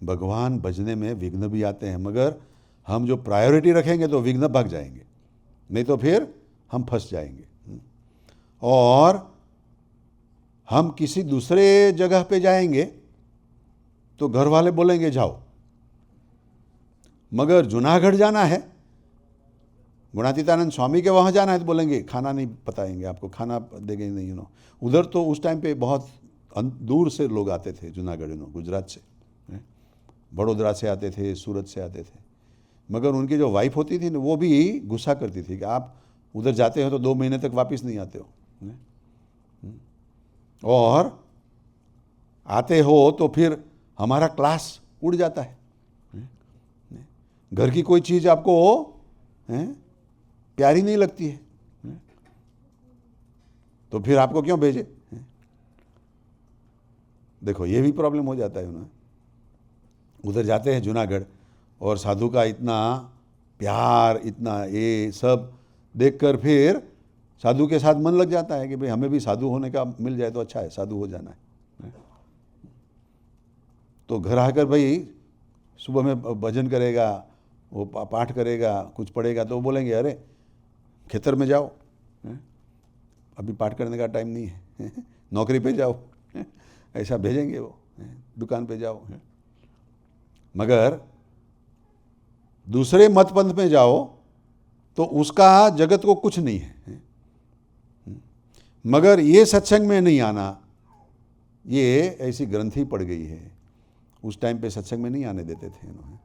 भगवान भजने में विघ्न भी आते हैं, मगर हम जो प्रायोरिटी रखेंगे तो विघ्न भाग जाएंगे, नहीं तो फिर हम फंस जाएंगे। और हम किसी दूसरे जगह पे जाएंगे तो घर वाले बोलेंगे जाओ, मगर जूनागढ़ जाना है, गुणातीतानंद स्वामी के वहाँ जाना है, तो बोलेंगे खाना नहीं बताएंगे आपको, खाना देंगे नहीं। उधर तो उस टाइम पे बहुत दूर से लोग आते थे जूनागढ़, गुजरात से, बड़ोदरा से आते थे, सूरत से आते थे, मगर उनकी जो वाइफ होती थी ना, वो भी गुस्सा करती थी कि आप उधर जाते हो तो 2 महीने तक वापस नहीं आते हो, और आते हो तो फिर हमारा क्लास उड़ जाता है। घर की कोई चीज़ आपको प्यारी नहीं लगती है, तो फिर आपको क्यों भेजे? देखो ये भी प्रॉब्लम हो जाता है उन्हें। उधर जाते हैं जूनागढ़, और साधु का इतना प्यार, इतना ये सब देखकर फिर साधु के साथ मन लग जाता है कि भाई हमें भी साधु होने का मिल जाए तो अच्छा है, साधु हो जाना है। तो घर आकर भाई सुबह में भजन करेगा, वो पाठ करेगा, कुछ पढ़ेगा, तो वो बोलेंगे अरे खेतर में जाओ, अभी पाठ करने का टाइम नहीं है, नौकरी पे जाओ, ऐसा भेजेंगे वो, दुकान पे जाओ। मगर दूसरे मत पंथ में जाओ तो उसका जगत को कुछ नहीं है, मगर ये सत्संग में नहीं आना, ये ऐसी ग्रंथि पड़ गई है। उस टाइम पे सत्संग में नहीं आने देते थे इन्होंने,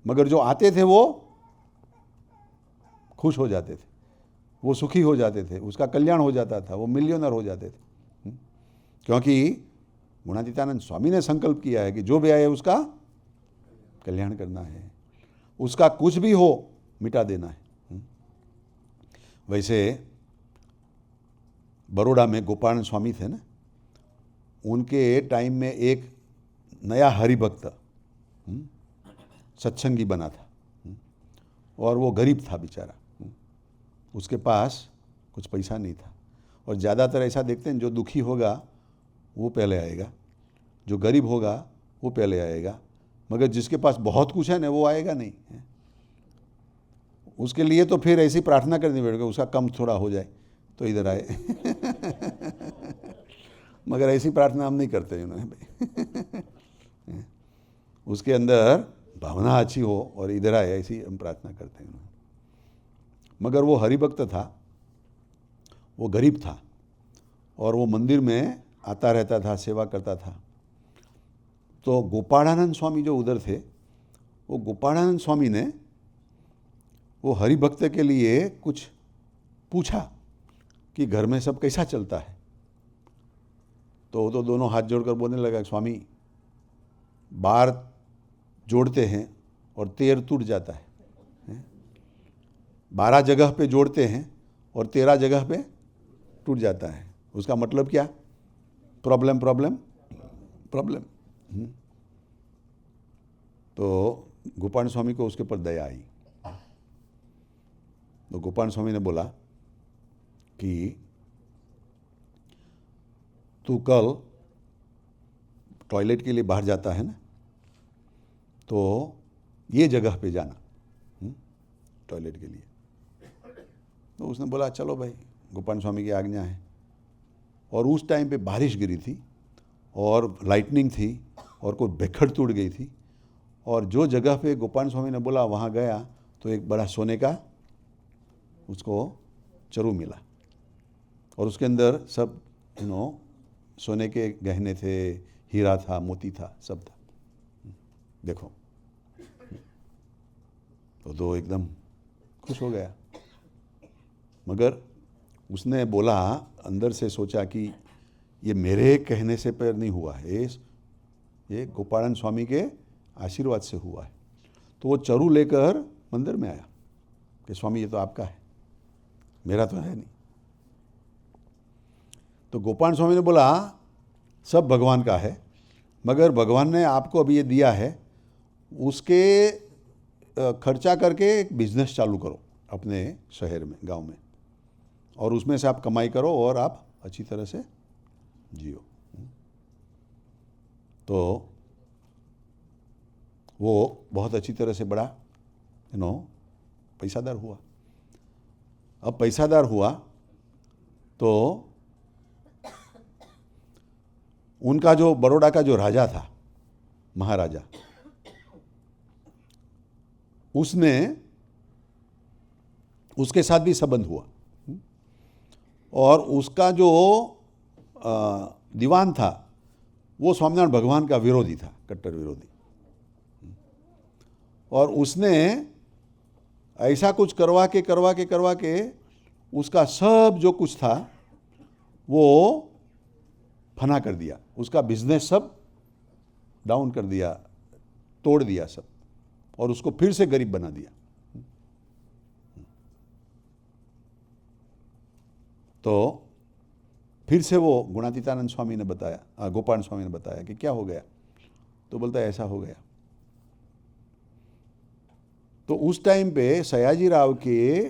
मगर जो आते थे वो खुश हो जाते थे, वो सुखी हो जाते थे, उसका कल्याण हो जाता था, वो मिलियनर हो जाते थे। क्योंकि गुणातीतानंद स्वामी ने संकल्प किया है कि जो भी आए उसका कल्याण करना है, उसका कुछ भी हो मिटा देना है। वैसे बड़ौदा में गोपाल स्वामी थे ना, उनके टाइम में एक नया हरिभक्त सत्संगी बना था, और वो गरीब था बेचारा, उसके पास कुछ पैसा नहीं था। और ज़्यादातर ऐसा देखते हैं जो दुखी होगा वो पहले आएगा, जो गरीब होगा वो पहले आएगा, मगर जिसके पास बहुत कुछ है ना वो आएगा नहीं। उसके लिए तो फिर ऐसी प्रार्थना करनी पड़ेगी उसका कम थोड़ा हो जाए तो इधर आए। मगर ऐसी प्रार्थना हम नहीं करते भाई। उसके अंदर भावना अच्छी हो और इधर आए, ऐसी हम प्रार्थना करते हैं। मगर वो हरिभक्त था, वो गरीब था, और वो मंदिर में आता रहता था, सेवा करता था। तो गोपालानंद स्वामी जो उधर थे, वो गोपालानंद स्वामी ने वो हरिभक्त के लिए कुछ पूछा कि घर में सब कैसा चलता है। तो वो तो दोनों हाथ जोड़कर बोलने लगा, स्वामी 12 जोड़ते हैं और 13 टूट जाता है, 12 जगह पे जोड़ते हैं और 13 जगह पे टूट जाता है। उसका मतलब क्या? Problem problem problem. तो गोपाल स्वामी को उसके ऊपर दया आई। तो गोपाल स्वामी ने बोला कि तू कल टॉयलेट के लिए बाहर जाता है ना, तो ये जगह पे जाना टॉयलेट के लिए। तो उसने बोला चलो भाई, गोपाल स्वामी की आज्ञा है। और उस टाइम पे बारिश गिरी थी और लाइटनिंग थी और कोई बेखड़ टूट गई थी। और जो जगह पे गोपाल स्वामी ने बोला वहाँ गया तो एक बड़ा सोने का उसको चरू मिला और उसके अंदर सब सोने के गहने थे, हीरा था, मोती था, सब था। देखो तो एकदम खुश हो गया। मगर उसने बोला, अंदर से सोचा कि ये मेरे कहने से पर नहीं हुआ है, ये गोपालन स्वामी के आशीर्वाद से हुआ है। तो वो चरू लेकर मंदिर में आया कि स्वामी ये तो आपका है, मेरा तो है नहीं। तो गोपाल स्वामी ने बोला सब भगवान का है, मगर भगवान ने आपको अभी ये दिया है, उसके खर्चा करके एक बिजनेस चालू करो अपने शहर में, गांव में, और उसमें से आप कमाई करो और आप अच्छी तरह से जियो। तो वो बहुत अच्छी तरह से बड़ा पैसादार हुआ। अब पैसादार हुआ तो उनका जो बड़ौदा का जो राजा था, महाराजा, उसके साथ भी संबंध हुआ। और उसका जो दीवान था वो स्वामीनारायण भगवान का विरोधी था, कट्टर विरोधी। और उसने ऐसा कुछ करवा के उसका सब जो कुछ था वो फना कर दिया, उसका बिजनेस सब डाउन कर दिया, तोड़ दिया सब, और उसको फिर से गरीब बना दिया। तो फिर से वो गुणातीतानंद स्वामी ने बताया, गोपाल स्वामी ने बताया कि क्या हो गया। तो बोलता है ऐसा हो गया। तो उस टाइम पे सयाजी राव के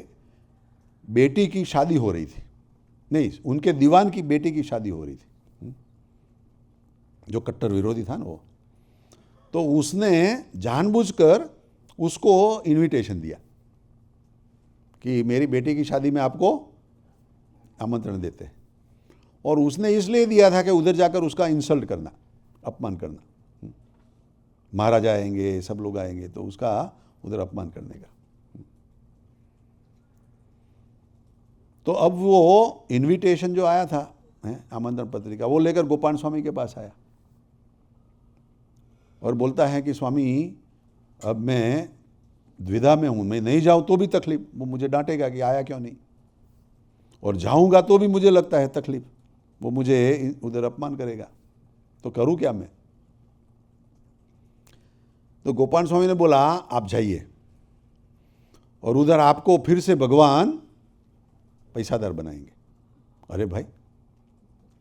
बेटी की शादी हो रही थी, नहीं, उनके दीवान की बेटी की शादी हो रही थी, जो कट्टर विरोधी था ना वो। तो उसने जानबूझकर उसको इनविटेशन दिया कि मेरी बेटी की शादी में आपको आमंत्रण देते हैं। और उसने इसलिए दिया था कि उधर जाकर उसका इंसल्ट करना, अपमान करना, महाराजा आएंगे, सब लोग आएंगे, तो उसका उधर अपमान करने का। तो अब वो इनविटेशन जो आया था, आमंत्रण पत्रिका, वो लेकर गोपाल स्वामी के पास आया और बोलता है कि स्वामी अब मैं द्विधा में हूँ, मैं नहीं जाऊँ तो भी तकलीफ, वो मुझे डांटेगा कि आया क्यों नहीं, और जाऊँगा तो भी मुझे लगता है तकलीफ, वो मुझे उधर अपमान करेगा, तो करूँ क्या मैं। तो गोपाल स्वामी ने बोला आप जाइए और उधर आपको फिर से भगवान पैसादार बनाएंगे। अरे भाई,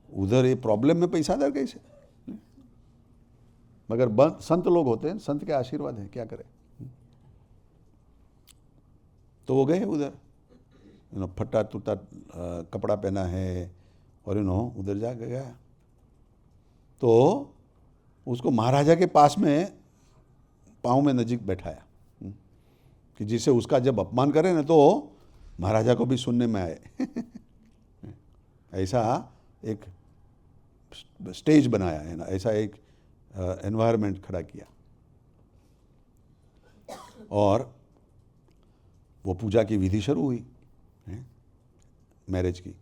उधर ये प्रॉब्लम में पैसादार कैसे? मगर संत लोग होते हैं, संत के आशीर्वाद है, क्या करें। तो वो गए उधर, फटा टूटा कपड़ा पहना है और उधर जा गया। तो उसको महाराजा के पास में पाँव में नजीक बैठाया कि जिससे उसका जब अपमान करे ना तो महाराजा को भी सुनने में आए। ऐसा एक स्टेज बनाया है ना, ऐसा एक एनवायरनमेंट खड़ा किया। और वो पूजा की विधि शुरू हुई मैरिज की।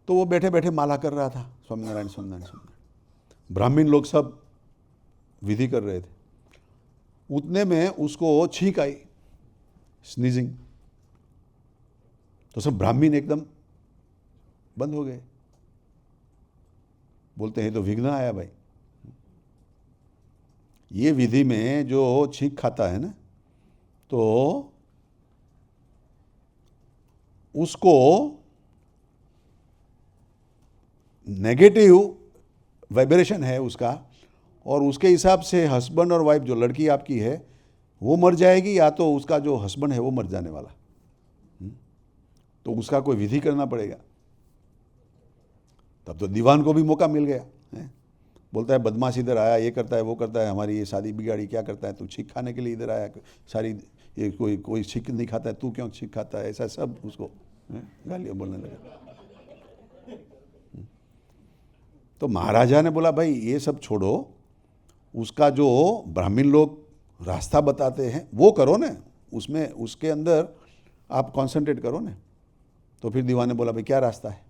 तो वो बैठे बैठे माला कर रहा था, स्वामीनारायण स्वामीनारायण स्वामीनारायण। ब्राह्मण लोग सब विधि कर रहे थे। उतने में उसको छींक आई, स्नीजिंग। तो सब ब्राह्मण एकदम बंद हो गए। बोलते हैं तो विघ्न आया भाई। ये विधि में जो छींक खाता है ना, तो उसको नेगेटिव वाइब्रेशन है उसका, और उसके हिसाब से हस्बैंड और वाइफ, जो लड़की आपकी है वो मर जाएगी, या तो उसका जो हस्बैंड है वो मर जाने वाला। तो उसका कोई विधि करना पड़ेगा। तब तो दीवान को भी मौका मिल गया है? बोलता है बदमाश इधर आया, ये करता है वो करता है, हमारी ये शादी बिगाड़ी, क्या करता है तू, छींक खाने के लिए इधर आया, सारी ये कोई छींक नहीं खाता है, तू क्यों छींक खाता है, ऐसा सब उसको गालियाँ बोलने लगा। तो महाराजा ने बोला भाई ये सब छोड़ो, उसका जो ब्राह्मण लोग रास्ता बताते हैं वो करो ना, उसमें उसके अंदर आप कंसंट्रेट करो ना। तो फिर दीवान ने बोला भाई क्या रास्ता है?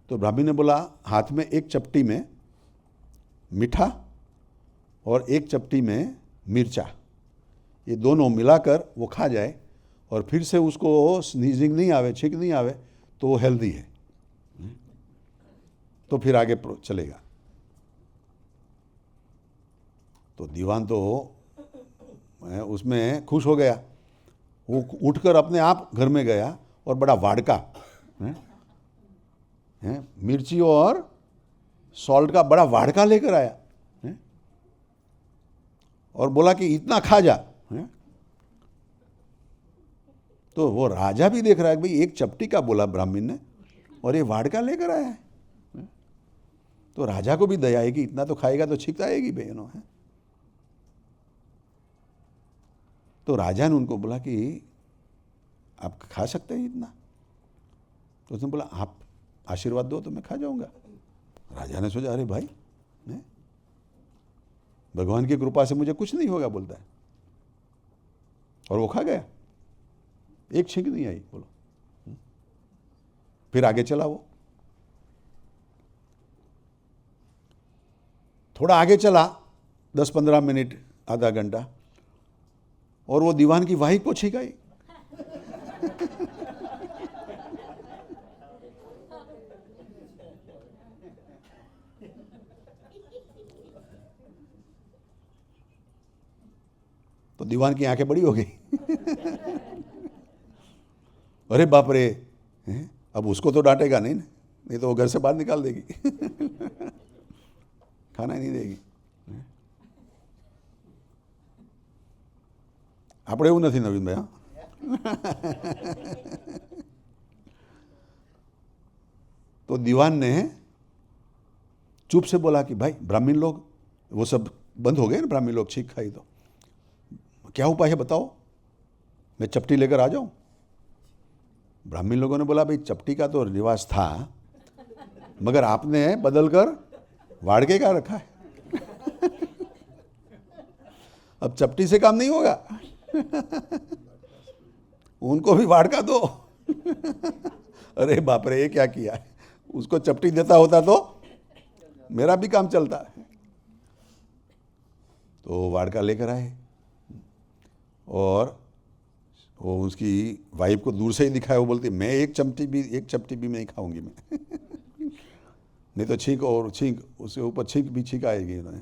तो ब्राह्मण ने बोला हाथ में एक चपटी में मीठा और एक चपटी में मिर्चा, ये दोनों मिलाकर वो खा जाए और फिर से उसको स्नीजिंग नहीं आवे, छींक नहीं आवे, तो वो हेल्दी है, तो फिर आगे चलेगा। तो दीवान तो उसमें खुश हो गया, वो उठकर अपने आप घर में गया और बड़ा वाडका मिर्ची और सॉल्ट का बड़ा वाडका लेकर आया और बोला कि इतना खा जा। तो वो राजा भी देख रहा है कि भाई एक चपटी का बोला ब्राह्मण ने और ये वाडका लेकर आया है। तो राजा को भी दया है कि इतना तो खाएगा तो छींक आएगी बहनों है। तो राजा ने उनको बोला कि आप खा सकते हैं इतना? तो उसने बोला आप आशीर्वाद दो तो मैं खा जाऊंगा। राजा ने सोचा अरे भाई भगवान की कृपा से मुझे कुछ नहीं होगा, बोलता है, और वो खा गया, एक छींक नहीं आई। बोलो फिर आगे चला वो, थोड़ा आगे चला 10-15 मिनट, आधा घंटा, और वो दीवान की वाही को छींक आई। तो दीवान की आंखें बड़ी हो गई। अरे बाप रे, अब उसको तो डांटेगा नहीं ना, नहीं तो वो घर से बाहर निकाल देगी। खाना ही नहीं देगी। આપણે એવું નથી નવીનભાઈ, હા? तो दीवान ने चुप से बोला कि भाई ब्राह्मण लोग वो सब बंद हो गए ना, ब्राह्मण लोग छींक खाई, तो क्या उपाय है बताओ, मैं चपटी लेकर आ जाऊं? ब्राह्मण लोगों ने बोला भाई चपटी का तो रिवाज था, मगर आपने बदलकर वाड़के का रखा है। अब चपटी से काम नहीं होगा। उनको भी वाड़का दो। अरे बाप रे, ये क्या किया है? उसको चपटी देता होता तो मेरा भी काम चलता है। तो वाड़का लेकर आए और वो उसकी वाइफ को दूर से ही दिखाया। वो बोलती मैं एक चपटी भी नहीं खाऊंगी मैं। नहीं तो छींक और छींक, उसके ऊपर छींक भी छींक आएगी उन्होंने।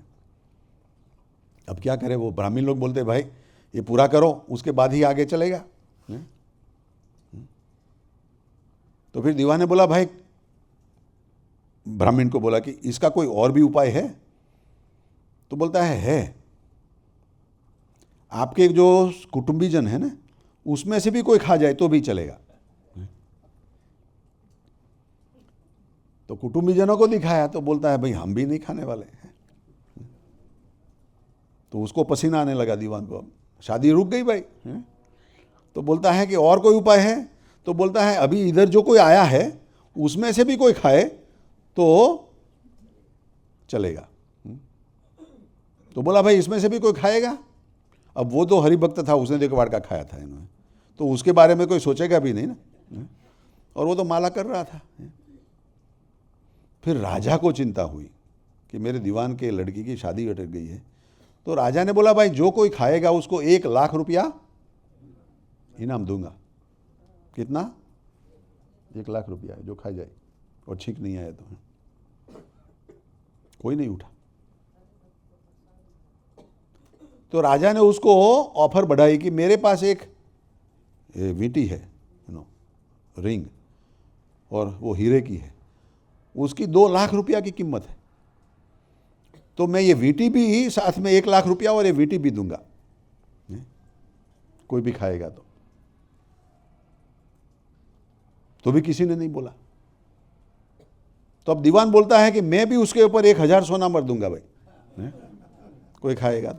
अब क्या करें? वो ब्राह्मण लोग बोलते भाई ये पूरा करो, उसके बाद ही आगे चलेगा। तो फिर दीवान ने बोला भाई, ब्राह्मण को बोला कि इसका कोई और भी उपाय है? तो बोलता है आपके जो कुटुंबीजन है ना, उसमें से भी कोई खा जाए तो भी चलेगा। तो कुटुंबीजनों को दिखाया तो बोलता है भाई हम भी नहीं खाने वाले हैं। तो उसको पसीना आने लगा दीवान को, शादी रुक गई भाई। तो बोलता है कि और कोई उपाय है? तो बोलता है अभी इधर जो कोई आया है उसमें से भी कोई खाए तो चलेगा। तो बोला भाई इसमें से भी कोई खाएगा? अब वो तो हरिभक्त था, उसने देखो वाड़का खाया था इन्होंने, तो उसके बारे में कोई सोचेगा भी नहीं ना। और वो तो माला कर रहा था। फिर राजा को चिंता हुई कि मेरे दीवान के लड़की की शादी अटक गई है। तो राजा ने बोला भाई जो कोई खाएगा उसको 1 लाख रुपया इनाम दूंगा। कितना? 1 लाख रुपया जो खा जाए और छींक नहीं आया तो। कोई नहीं उठा। तो राजा ने उसको ऑफर बढ़ाई कि मेरे पास एक वीटी है, रिंग, और वो हीरे की है, उसकी 2 लाख रुपया की कीमत है, तो मैं ये वीटी भी साथ में 1 लाख रुपया और ये वीटी भी दूंगा, कोई भी खाएगा तो भी किसी ने नहीं बोला। तो अब दीवान बोलता है कि मैं भी उसके ऊपर 1000 सोना मर दूंगा भाई, कोई खाएगा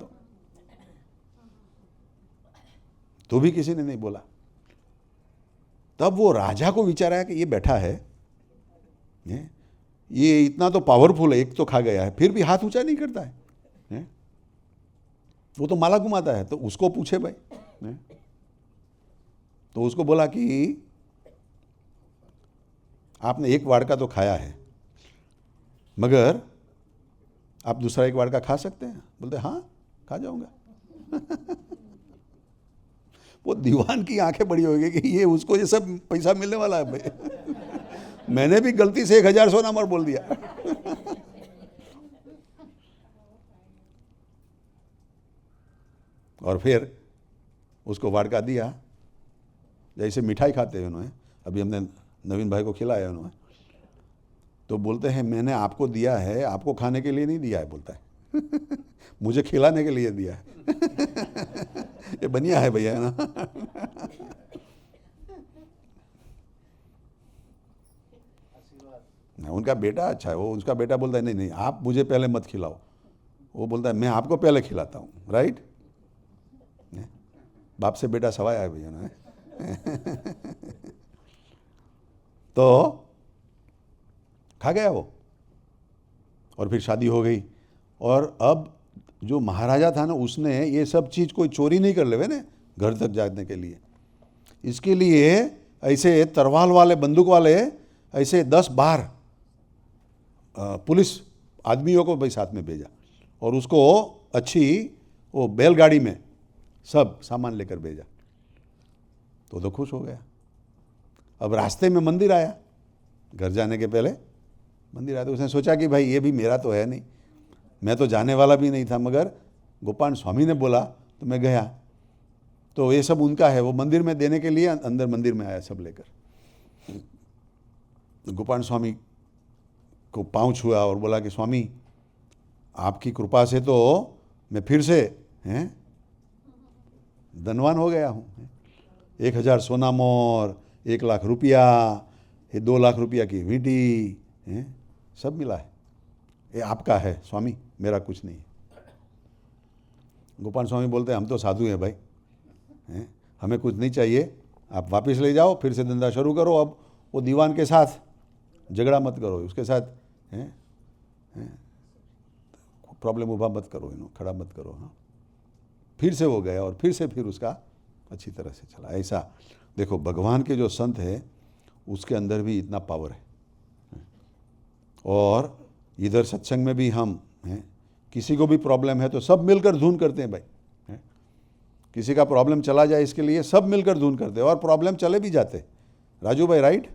तो भी किसी ने नहीं बोला। तब वो राजा को विचार आया कि ये बैठा है, ये इतना तो पावरफुल है, एक तो खा गया है, फिर भी हाथ ऊंचा नहीं करता है, वो तो माला घुमाता है, तो उसको पूछे भाई। तो उसको बोला कि आपने 1 वाड़का तो खाया है, मगर आप दूसरा 1 वाड़का खा सकते हैं? बोलते हाँ, खा जाऊंगा। वो दीवान की आंखें बड़ी हो गई कि ये सब पैसा मिलने वाला है भाई। मैंने भी गलती से 1000 सोना मर बोल दिया। और फिर उसको वाड़का दिया, जैसे मिठाई खाते हैं उन्होंने, अभी हमने नवीन भाई को खिलाया उन्होंने, तो बोलते हैं मैंने आपको दिया है, आपको खाने के लिए नहीं दिया है, बोलता है मुझे खिलाने के लिए दिया है। ये बढ़िया है भैया, है ना। उनका बेटा अच्छा है, वो उसका बेटा बोलता है नहीं नहीं आप मुझे पहले मत खिलाओ, वो बोलता है मैं आपको पहले खिलाता हूँ, राइट। बाप से बेटा सवाया है भैया ना। तो खा गया वो, और फिर शादी हो गई। और अब जो महाराजा था ना, उसने ये सब चीज़ कोई चोरी नहीं कर लेवे ना घर तक जाने के लिए, इसके लिए ऐसे तरवाल वाले, बंदूक वाले ऐसे 10-12 पुलिस आदमियों को भाई साथ में भेजा, और उसको अच्छी वो बैलगाड़ी में सब सामान लेकर भेजा। तो खुश हो गया। अब रास्ते में मंदिर आया, घर जाने के पहले मंदिर आया, तो उसने सोचा कि भाई ये भी मेरा तो है नहीं, मैं तो जाने वाला भी नहीं था, मगर गोपाल स्वामी ने बोला तो मैं गया, तो ये सब उनका है। वो मंदिर में देने के लिए अंदर मंदिर में आया सब लेकर। गोपाल स्वामी को पाँव छुआ और बोला कि स्वामी आपकी कृपा से तो मैं फिर से धनवान हो गया हूँ। 1000 सोना मोर, 1 लाख रुपया, ये 2 लाख रुपया की वीटी, सब मिला है, ये आपका है स्वामी, मेरा कुछ नहीं है। गोपाल स्वामी बोलते हैं हम तो साधु हैं भाई, हमें कुछ नहीं चाहिए, आप वापस ले जाओ, फिर से धंधा शुरू करो। अब वो दीवान के साथ झगड़ा मत करो, उसके साथ प्रॉब्लम उभा मत करो, खड़ा मत करो। हाँ, फिर से वो गया और फिर उसका अच्छी तरह से चला। ऐसा देखो, भगवान के जो संत है उसके अंदर भी इतना पावर है। और इधर सत्संग में भी हम किसी को भी प्रॉब्लम है तो सब मिलकर धून करते हैं भाई। किसी का प्रॉब्लम चला जाए इसके लिए सब मिलकर धून करते हैं, और प्रॉब्लम चले भी जाते। राजू भाई राइट?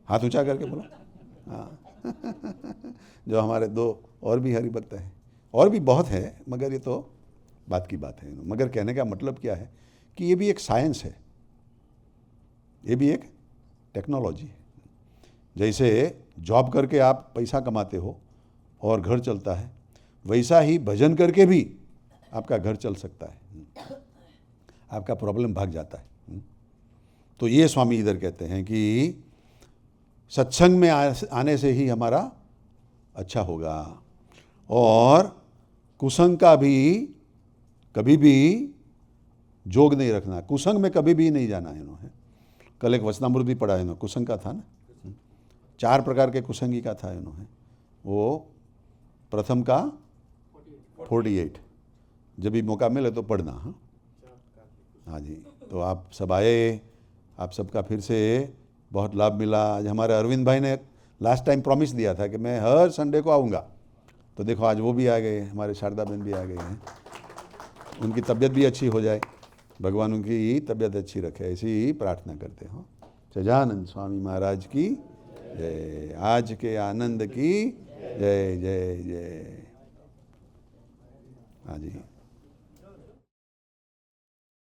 हाथ ऊंचा करके बोलो। हाँ। जो हमारे 2 और भी हरि भक्त हैं, और भी बहुत है, मगर ये तो बात की बात है। मगर कहने का मतलब क्या है कि ये भी एक साइंस है, ये भी एक टेक्नोलॉजी है। जैसे जॉब करके आप पैसा कमाते हो और घर चलता है, वैसा ही भजन करके भी आपका घर चल सकता है, आपका प्रॉब्लम भाग जाता है। तो ये स्वामी इधर कहते हैं कि सत्संग में आने से ही हमारा अच्छा होगा, और कुसंग का भी कभी भी जोग नहीं रखना, कुसंग में कभी भी नहीं जाना है। इन्होंने कल एक वचनामृत भी पढ़ा है, इन्होंने कुसंग का था ना, 4 प्रकार के कुसंगी का था इन्होंने। वो प्रथम का 48, जब भी मौका मिले तो पढ़ना। हाँ जी, तो आप सब आए, आप सबका फिर से बहुत लाभ मिला। आज हमारे अरविंद भाई ने लास्ट टाइम प्रॉमिस दिया था कि मैं हर संडे को आऊँगा, तो देखो आज वो भी आ गए, हमारे शारदा बहन भी आ गए हैं। उनकी तबीयत भी अच्छी हो जाए, भगवान उनकी तबीयत अच्छी रखे, ऐसी ही प्रार्थना करते हो। सजानंद स्वामी महाराज की जय, आज के आनंद की जय जय जय। हाँ जी।